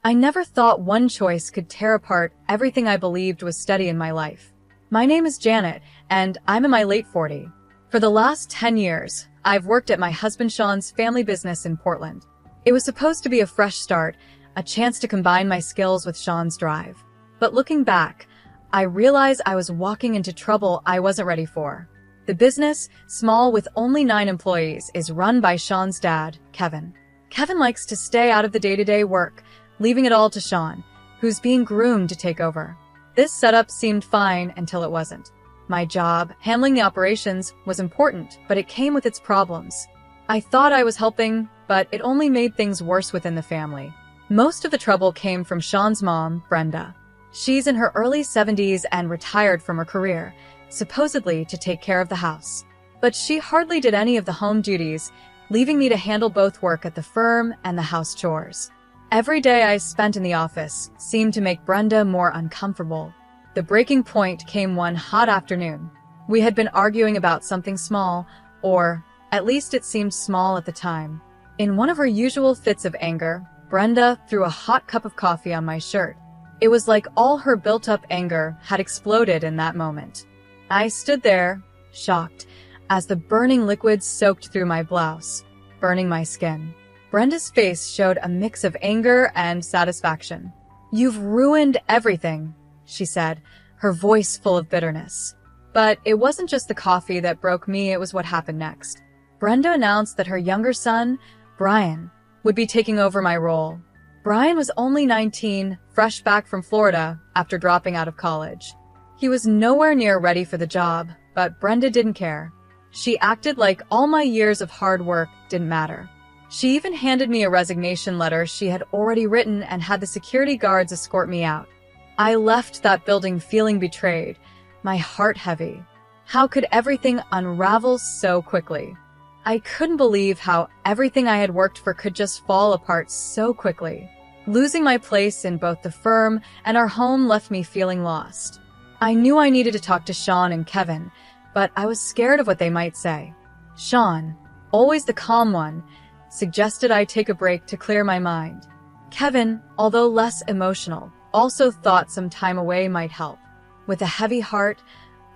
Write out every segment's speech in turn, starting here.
I never thought one choice could tear apart everything I believed was steady in my life. My name is Janet, and I'm in my late 40s. For the last 10 years, I've worked at my husband Sean's family business in Portland. It was supposed to be a fresh start, a chance to combine my skills with Sean's drive. But looking back, I realize I was walking into trouble I wasn't ready for. The business, small with only 9 employees, is run by Sean's dad, Kevin. Kevin likes to stay out of the day-to-day work, leaving it all to Sean, who's being groomed to take over. This setup seemed fine until it wasn't. My job, handling the operations, was important, but it came with its problems. I thought I was helping, but it only made things worse within the family. Most of the trouble came from Sean's mom, Brenda. She's in her early 70s and retired from her career, supposedly to take care of the house. But she hardly did any of the home duties, leaving me to handle both work at the firm and the house chores. Every day I spent in the office seemed to make Brenda more uncomfortable. The breaking point came one hot afternoon. We had been arguing about something small, or at least it seemed small at the time. In one of her usual fits of anger, Brenda threw a hot cup of coffee on my shirt. It was like all her built-up anger had exploded in that moment. I stood there, shocked, as the burning liquid soaked through my blouse, burning my skin. Brenda's face showed a mix of anger and satisfaction. "You've ruined everything," she said, her voice full of bitterness. But it wasn't just the coffee that broke me, it was what happened next. Brenda announced that her younger son, Brian, would be taking over my role. Brian was only 19, fresh back from Florida after dropping out of college. He was nowhere near ready for the job, but Brenda didn't care. She acted like all my years of hard work didn't matter. She even handed me a resignation letter she had already written and had the security guards escort me out. I left that building feeling betrayed, my heart heavy. How could everything unravel so quickly? I couldn't believe how everything I had worked for could just fall apart so quickly. Losing my place in both the firm and our home left me feeling lost. I knew I needed to talk to Sean and Kevin, but I was scared of what they might say. Sean, always the calm one, suggested I take a break to clear my mind. Kevin, although less emotional, also thought some time away might help. With a heavy heart,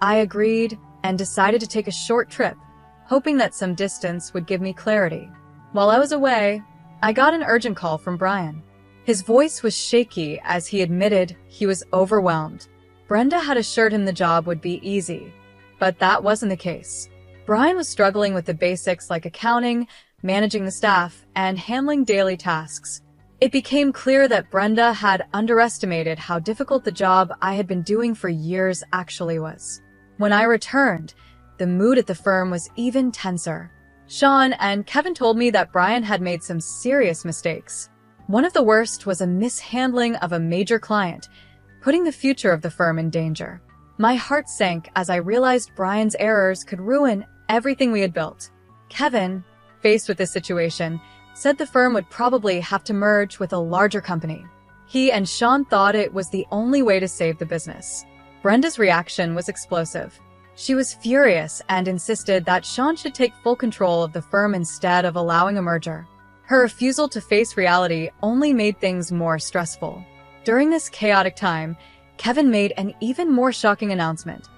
I agreed and decided to take a short trip, hoping that some distance would give me clarity. While I was away, I got an urgent call from Brian. His voice was shaky as he admitted he was overwhelmed. Brenda had assured him the job would be easy, but that wasn't the case. Brian was struggling with the basics like accounting, managing the staff, and handling daily tasks. It became clear that Brenda had underestimated how difficult the job I had been doing for years actually was. When I returned, the mood at the firm was even tenser. Sean and Kevin told me that Brian had made some serious mistakes. One of the worst was a mishandling of a major client, putting the future of the firm in danger. My heart sank as I realized Brian's errors could ruin everything we had built. Kevin, faced with this situation, said the firm would probably have to merge with a larger company. He and Sean thought it was the only way to save the business. Brenda's reaction was explosive. She was furious and insisted that Sean should take full control of the firm instead of allowing a merger. Her refusal to face reality only made things more stressful. During this chaotic time, Kevin made an even more shocking announcement.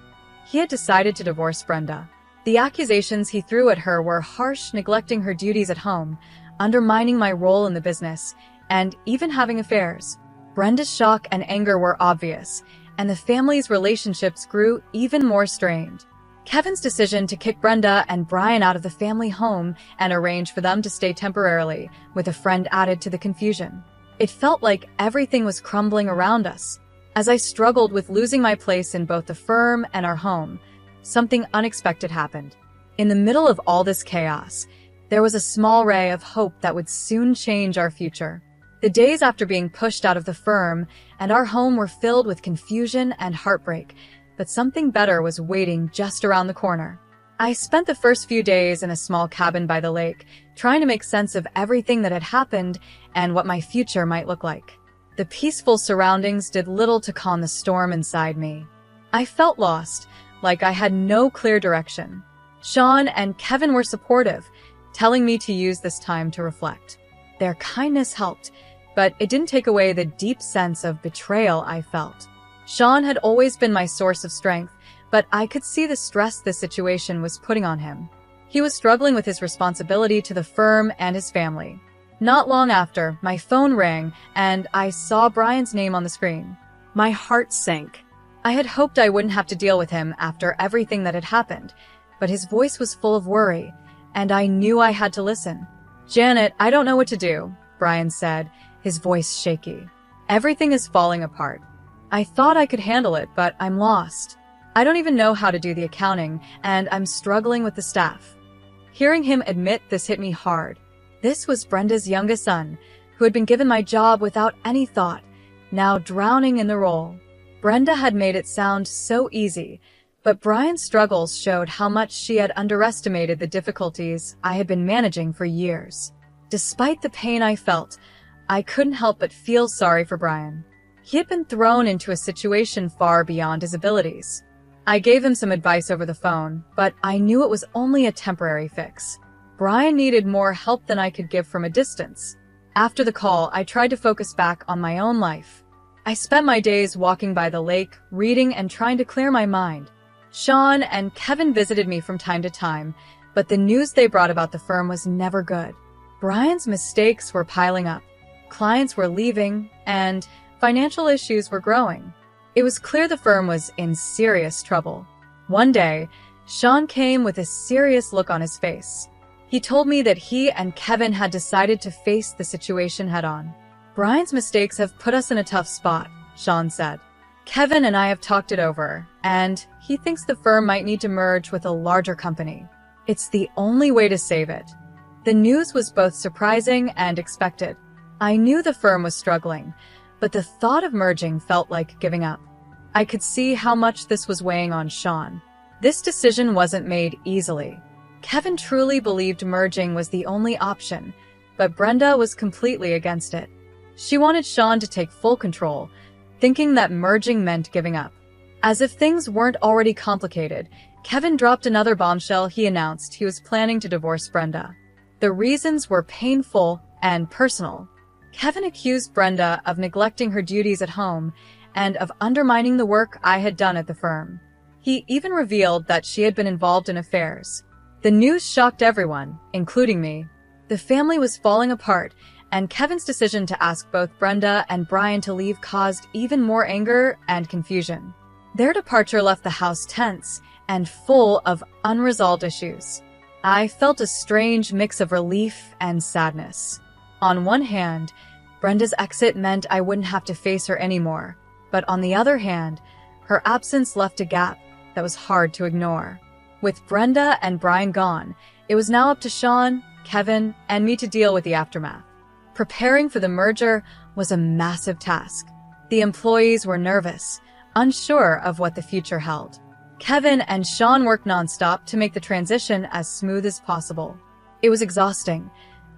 He had decided to divorce Brenda. The accusations he threw at her were harsh, neglecting her duties at home, undermining my role in the business, and even having affairs. Brenda's shock and anger were obvious, and the family's relationships grew even more strained. Kevin's decision to kick Brenda and Brian out of the family home and arrange for them to stay temporarily with a friend added to the confusion. It felt like everything was crumbling around us. As I struggled with losing my place in both the firm and our home, something unexpected happened. In the middle of all this chaos, there was a small ray of hope that would soon change our future. The days after being pushed out of the firm and our home were filled with confusion and heartbreak, but something better was waiting just around the corner. I spent the first few days in a small cabin by the lake, trying to make sense of everything that had happened and what my future might look like. The peaceful surroundings did little to calm the storm inside me. I felt lost, like I had no clear direction. Sean and Kevin were supportive, telling me to use this time to reflect. Their kindness helped, but it didn't take away the deep sense of betrayal I felt. Sean had always been my source of strength, but I could see the stress this situation was putting on him. He was struggling with his responsibility to the firm and his family. Not long after, my phone rang, and I saw Brian's name on the screen. My heart sank. I had hoped I wouldn't have to deal with him after everything that had happened, but his voice was full of worry, and I knew I had to listen. "Janet, I don't know what to do," Brian said, his voice shaky. "Everything is falling apart. I thought I could handle it, but I'm lost. I don't even know how to do the accounting, and I'm struggling with the staff." Hearing him admit this hit me hard. This was Brenda's youngest son, who had been given my job without any thought, now drowning in the role. Brenda had made it sound so easy, but Brian's struggles showed how much she had underestimated the difficulties I had been managing for years. Despite the pain I felt, I couldn't help but feel sorry for Brian. He had been thrown into a situation far beyond his abilities. I gave him some advice over the phone, but I knew it was only a temporary fix. Brian needed more help than I could give from a distance. After the call, I tried to focus back on my own life. I spent my days walking by the lake, reading and trying to clear my mind. Sean and Kevin visited me from time to time, but the news they brought about the firm was never good. Brian's mistakes were piling up. Clients were leaving, and financial issues were growing. It was clear the firm was in serious trouble. One day, Sean came with a serious look on his face. He told me that he and Kevin had decided to face the situation head-on. "Brian's mistakes have put us in a tough spot," Sean said. "Kevin and I have talked it over, and he thinks the firm might need to merge with a larger company. It's the only way to save it." The news was both surprising and expected. I knew the firm was struggling, but the thought of merging felt like giving up. I could see how much this was weighing on Sean. This decision wasn't made easily. Kevin truly believed merging was the only option, but Brenda was completely against it. She wanted Sean to take full control, thinking that merging meant giving up. As if things weren't already complicated, Kevin dropped another bombshell. He announced he was planning to divorce Brenda. The reasons were painful and personal. Kevin accused Brenda of neglecting her duties at home and of undermining the work I had done at the firm. He even revealed that she had been involved in affairs. The news shocked everyone, including me. The family was falling apart, and Kevin's decision to ask both Brenda and Brian to leave caused even more anger and confusion. Their departure left the house tense and full of unresolved issues. I felt a strange mix of relief and sadness. On one hand, Brenda's exit meant I wouldn't have to face her anymore, but on the other hand, her absence left a gap that was hard to ignore. With Brenda and Brian gone, it was now up to Sean, Kevin, and me to deal with the aftermath. Preparing for the merger was a massive task. The employees were nervous, unsure of what the future held. Kevin and Sean worked nonstop to make the transition as smooth as possible. It was exhausting,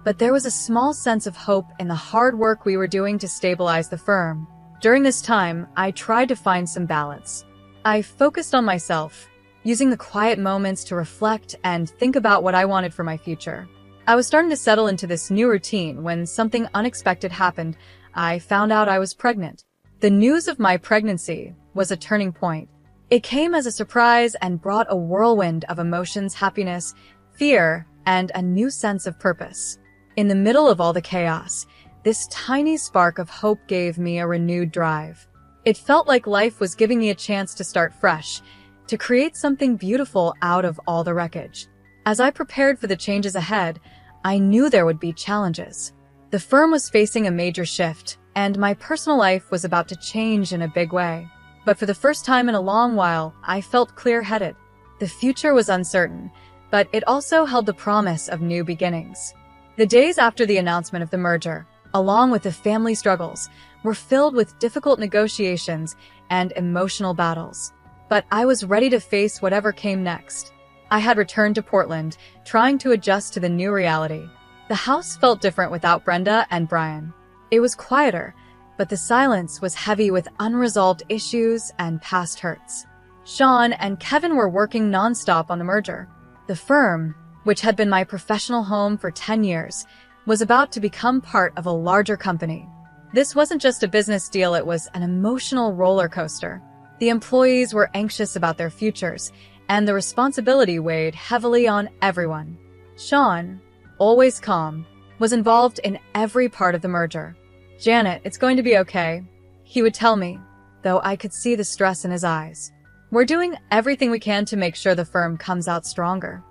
but there was a small sense of hope in the hard work we were doing to stabilize the firm. During this time, I tried to find some balance. I focused on myself, using the quiet moments to reflect and think about what I wanted for my future. I was starting to settle into this new routine when something unexpected happened. I found out I was pregnant. The news of my pregnancy was a turning point. It came as a surprise and brought a whirlwind of emotions, happiness, fear, and a new sense of purpose. In the middle of all the chaos, this tiny spark of hope gave me a renewed drive. It felt like life was giving me a chance to start fresh, to create something beautiful out of all the wreckage. As I prepared for the changes ahead, I knew there would be challenges. The firm was facing a major shift, and my personal life was about to change in a big way. But for the first time in a long while, I felt clear-headed. The future was uncertain, but it also held the promise of new beginnings. The days after the announcement of the merger, along with the family struggles, were filled with difficult negotiations and emotional battles. But I was ready to face whatever came next. I had returned to Portland, trying to adjust to the new reality. The house felt different without Brenda and Brian. It was quieter, but the silence was heavy with unresolved issues and past hurts. Sean and Kevin were working nonstop on the merger. The firm, which had been my professional home for 10 years, was about to become part of a larger company. This wasn't just a business deal, it was an emotional roller coaster. The employees were anxious about their futures, and the responsibility weighed heavily on everyone. Sean, always calm, was involved in every part of the merger. "Janet, it's going to be okay," he would tell me, though I could see the stress in his eyes. "We're doing everything we can to make sure the firm comes out stronger."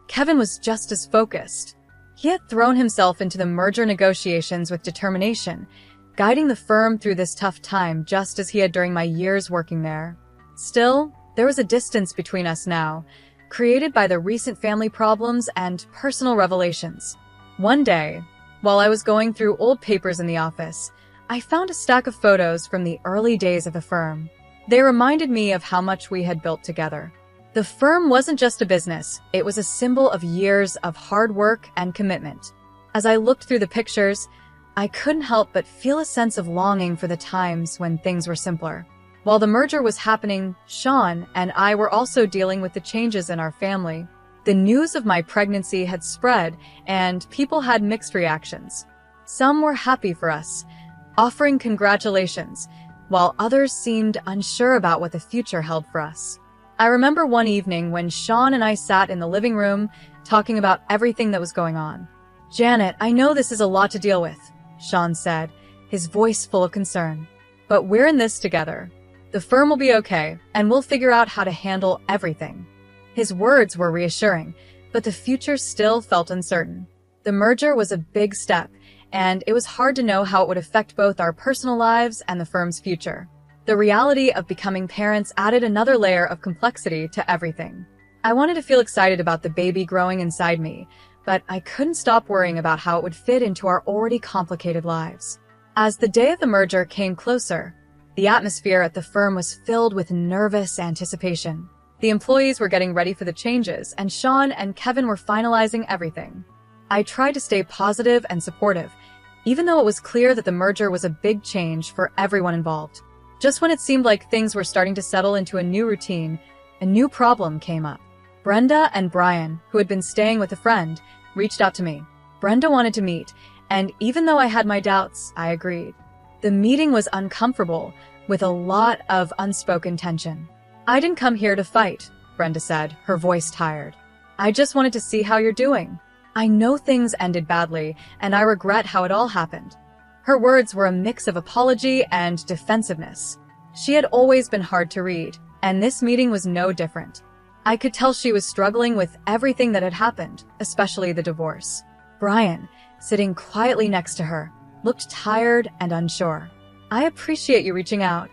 Kevin was just as focused. He had thrown himself into the merger negotiations with determination, guiding the firm through this tough time just as he had during my years working there. Still, there was a distance between us now, created by the recent family problems and personal revelations. One day, while I was going through old papers in the office, I found a stack of photos from the early days of the firm. They reminded me of how much we had built together. The firm wasn't just a business, it was a symbol of years of hard work and commitment. As I looked through the pictures, I couldn't help but feel a sense of longing for the times when things were simpler. While the merger was happening, Sean and I were also dealing with the changes in our family. The news of my pregnancy had spread, and people had mixed reactions. Some were happy for us, offering congratulations, while others seemed unsure about what the future held for us. I remember one evening when Sean and I sat in the living room, talking about everything that was going on. "Janet, I know this is a lot to deal with," Sean said, his voice full of concern. "But we're in this together. The firm will be okay, and we'll figure out how to handle everything." His words were reassuring, but the future still felt uncertain. The merger was a big step, and it was hard to know how it would affect both our personal lives and the firm's future. The reality of becoming parents added another layer of complexity to everything. I wanted to feel excited about the baby growing inside me, but I couldn't stop worrying about how it would fit into our already complicated lives. As the day of the merger came closer, the atmosphere at the firm was filled with nervous anticipation. The employees were getting ready for the changes, and Sean and Kevin were finalizing everything. I tried to stay positive and supportive, even though it was clear that the merger was a big change for everyone involved. Just when it seemed like things were starting to settle into a new routine, a new problem came up. Brenda and Brian, who had been staying with a friend, reached out to me. Brenda wanted to meet, and even though I had my doubts, I agreed. The meeting was uncomfortable, with a lot of unspoken tension. "I didn't come here to fight," Brenda said, her voice tired. "I just wanted to see how you're doing. I know things ended badly, and I regret how it all happened." Her words were a mix of apology and defensiveness. She had always been hard to read, and this meeting was no different. I could tell she was struggling with everything that had happened, especially the divorce. Brian, sitting quietly next to her, looked tired and unsure. "I appreciate you reaching out,"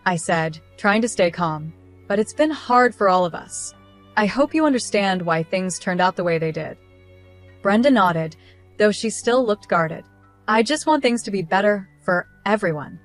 I said, trying to stay calm. "But it's been hard for all of us. I hope you understand why things turned out the way they did." Brenda nodded, though she still looked guarded. "I just want things to be better for everyone."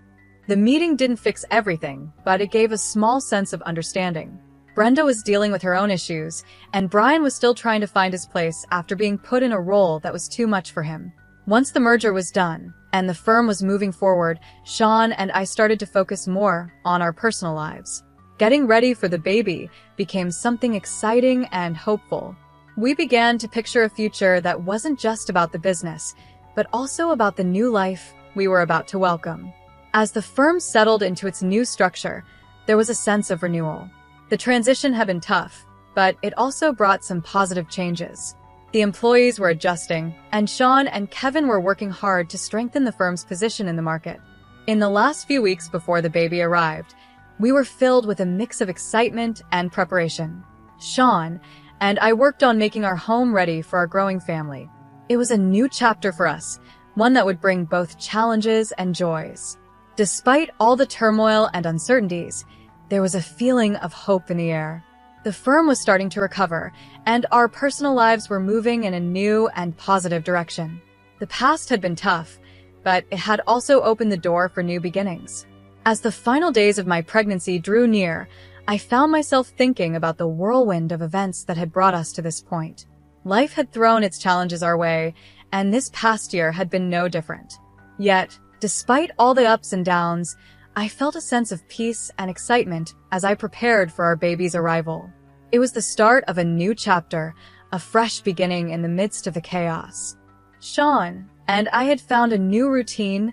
The meeting didn't fix everything, but it gave a small sense of understanding. Brenda was dealing with her own issues, and Brian was still trying to find his place after being put in a role that was too much for him. Once the merger was done, and the firm was moving forward, Sean and I started to focus more on our personal lives. Getting ready for the baby became something exciting and hopeful. We began to picture a future that wasn't just about the business, but also about the new life we were about to welcome. As the firm settled into its new structure, there was a sense of renewal. The transition had been tough, but it also brought some positive changes. The employees were adjusting, and Sean and Kevin were working hard to strengthen the firm's position in the market. In the last few weeks before the baby arrived, we were filled with a mix of excitement and preparation. Sean and I worked on making our home ready for our growing family. It was a new chapter for us, one that would bring both challenges and joys. Despite all the turmoil and uncertainties, there was a feeling of hope in the air. The firm was starting to recover, and our personal lives were moving in a new and positive direction. The past had been tough, but it had also opened the door for new beginnings. As the final days of my pregnancy drew near, I found myself thinking about the whirlwind of events that had brought us to this point. Life had thrown its challenges our way, and this past year had been no different. Yet, despite all the ups and downs, I felt a sense of peace and excitement as I prepared for our baby's arrival. It was the start of a new chapter, a fresh beginning in the midst of the chaos. Sean and I had found a new routine,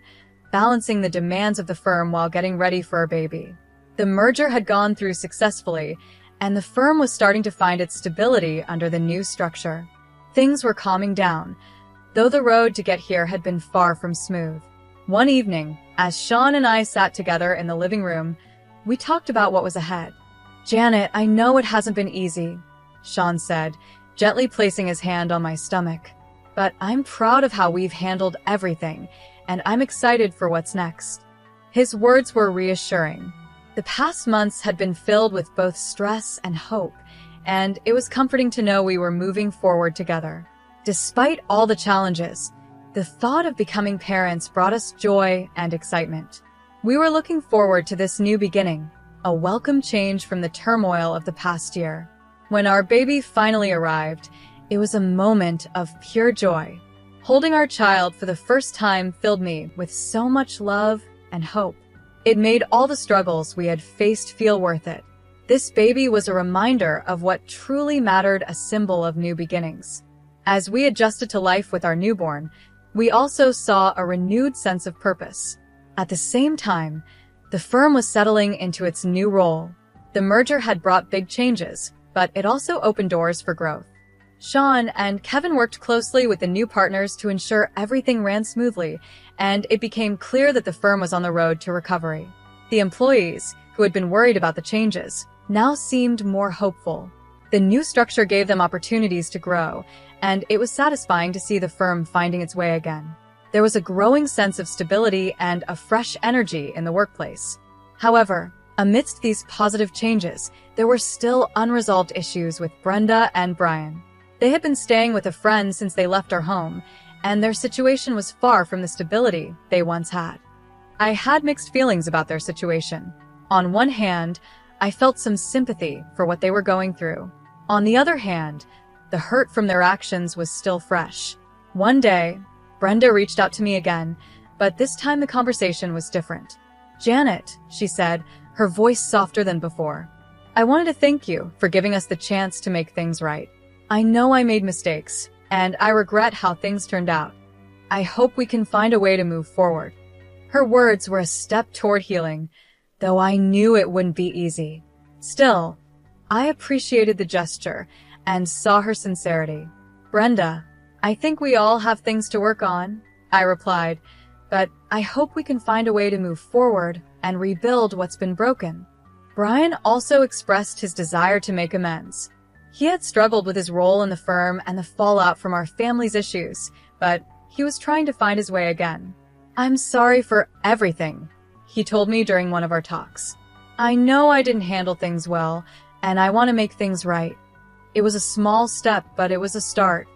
balancing the demands of the firm while getting ready for a baby. The merger had gone through successfully, and the firm was starting to find its stability under the new structure. Things were calming down, though the road to get here had been far from smooth. One evening, as Sean and I sat together in the living room, we talked about what was ahead. "Janet, I know it hasn't been easy," Sean said, gently placing his hand on my stomach. "But I'm proud of how we've handled everything, and I'm excited for what's next." His words were reassuring. The past months had been filled with both stress and hope, and it was comforting to know we were moving forward together. Despite all the challenges, the thought of becoming parents brought us joy and excitement. We were looking forward to this new beginning, a welcome change from the turmoil of the past year. When our baby finally arrived, it was a moment of pure joy. Holding our child for the first time filled me with so much love and hope. It made all the struggles we had faced feel worth it. This baby was a reminder of what truly mattered, a symbol of new beginnings. As we adjusted to life with our newborn, we also saw a renewed sense of purpose. At the same time, the firm was settling into its new role. The merger had brought big changes, but it also opened doors for growth. Sean and Kevin worked closely with the new partners to ensure everything ran smoothly, and it became clear that the firm was on the road to recovery. The employees, who had been worried about the changes, now seemed more hopeful. The new structure gave them opportunities to grow, and it was satisfying to see the firm finding its way again. There was a growing sense of stability and a fresh energy in the workplace. However, amidst these positive changes, there were still unresolved issues with Brenda and Brian. They had been staying with a friend since they left our home, and their situation was far from the stability they once had. I had mixed feelings about their situation. On one hand, I felt some sympathy for what they were going through. On the other hand, the hurt from their actions was still fresh. One day, Brenda reached out to me again, but this time the conversation was different. "Janet," she said, her voice softer than before, "I wanted to thank you for giving us the chance to make things right. I know I made mistakes, and I regret how things turned out. I hope we can find a way to move forward." Her words were a step toward healing, though I knew it wouldn't be easy. Still, I appreciated the gesture and saw her sincerity. "Brenda, I think we all have things to work on," I replied, "but I hope we can find a way to move forward and rebuild what's been broken." Brian also expressed his desire to make amends. He had struggled with his role in the firm and the fallout from our family's issues, but he was trying to find his way again. "I'm sorry for everything," he told me during one of our talks. "I know I didn't handle things well, and I want to make things right. It was a small step, but it was a start.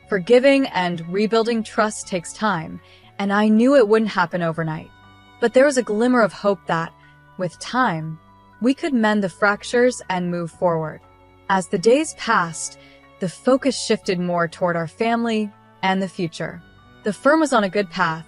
Forgiving and rebuilding trust takes time, and I knew it wouldn't happen overnight. But there was a glimmer of hope that, with time, we could mend the fractures and move forward." As the days passed, the focus shifted more toward our family and the future. The firm was on a good path,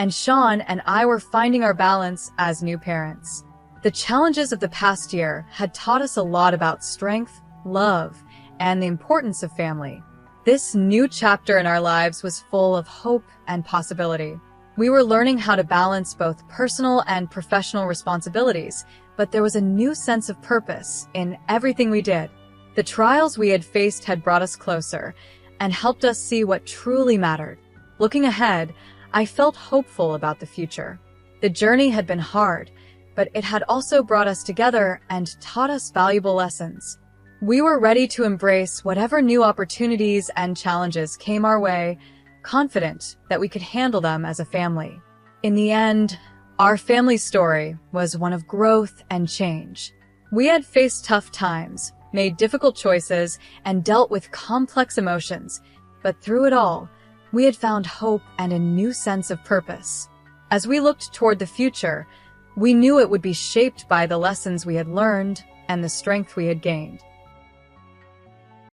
and Sean and I were finding our balance as new parents. The challenges of the past year had taught us a lot about strength, love, and the importance of family. This new chapter in our lives was full of hope and possibility. We were learning how to balance both personal and professional responsibilities, but there was a new sense of purpose in everything we did. The trials we had faced had brought us closer and helped us see what truly mattered. Looking ahead, I felt hopeful about the future. The journey had been hard, but it had also brought us together and taught us valuable lessons. We were ready to embrace whatever new opportunities and challenges came our way, confident that we could handle them as a family. In the end, our family story was one of growth and change. We had faced tough times, made difficult choices, and dealt with complex emotions, but through it all, we had found hope and a new sense of purpose. As we looked toward the future, we knew it would be shaped by the lessons we had learned and the strength we had gained.